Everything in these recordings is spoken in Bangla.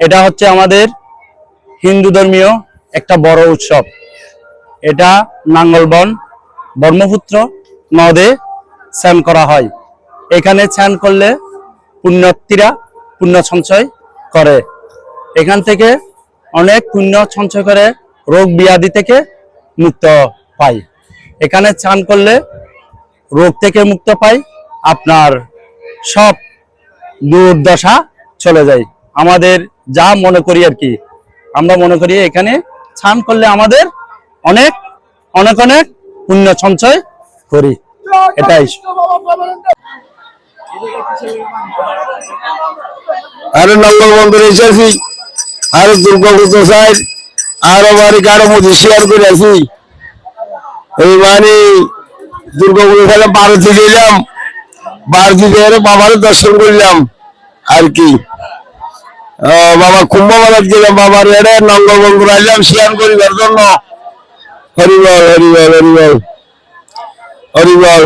এটা হচ্ছে আমাদের হিন্দু ধর্মীয় একটা বড় উৎসব। এটা নাঙ্গলবন ব্রহ্মপুত্র নদে স্নান করা হয়। এখানে স্নান করলে পুণ্যার্থীরা পুণ্য সঞ্চয় করে। এখান থেকে অনেক পুণ্য সঞ্চয় করে রোগ ব্যাধি থেকে মুক্ত পায়। এখানে স্নান করলে রোগ থেকে মুক্ত পাই, আপনার সব দুর্দশা চলে যায়। আমাদের যা মনে করি আর কি, আমরা মনে করি এখানে স্নান করলে আমাদের অনেক অনেক অনেক পুণ্য সঞ্চয় করি, এটাই। আরো নঙ্গলবন্দর এসেছি, আরো দুর্গা পুজো চাই, আরো বাড়ি কারো মধ্যে শেয়ার করে আছি। এই মানে দুর্গা পুজো খেলে বারোতে গেলাম, বারোতে গিয়ে বাবার দর্শন করলাম আর কি। বাবা কুম্ভমেলাত গেলাম, বাবার এড়ে নঙ্গলবন্দর আইলাম শেয়ার করিবার জন্য। হরিবল হরিবল হরিবল হরিবল।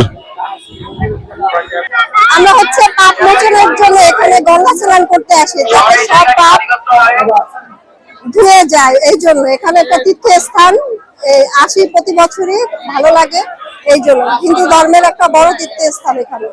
আমরা হচ্ছে পাপ মোচনের জন্য এখানে গঙ্গা স্নান করতে আসি, যাতে সব পাপ ধুয়ে যায়। এই জন্য এখানে একটা তীর্থস্থান আসি প্রতি বছরই, ভালো লাগে। এই জন্য হিন্দু ধর্মের একটা বড় তীর্থস্থান এখানে।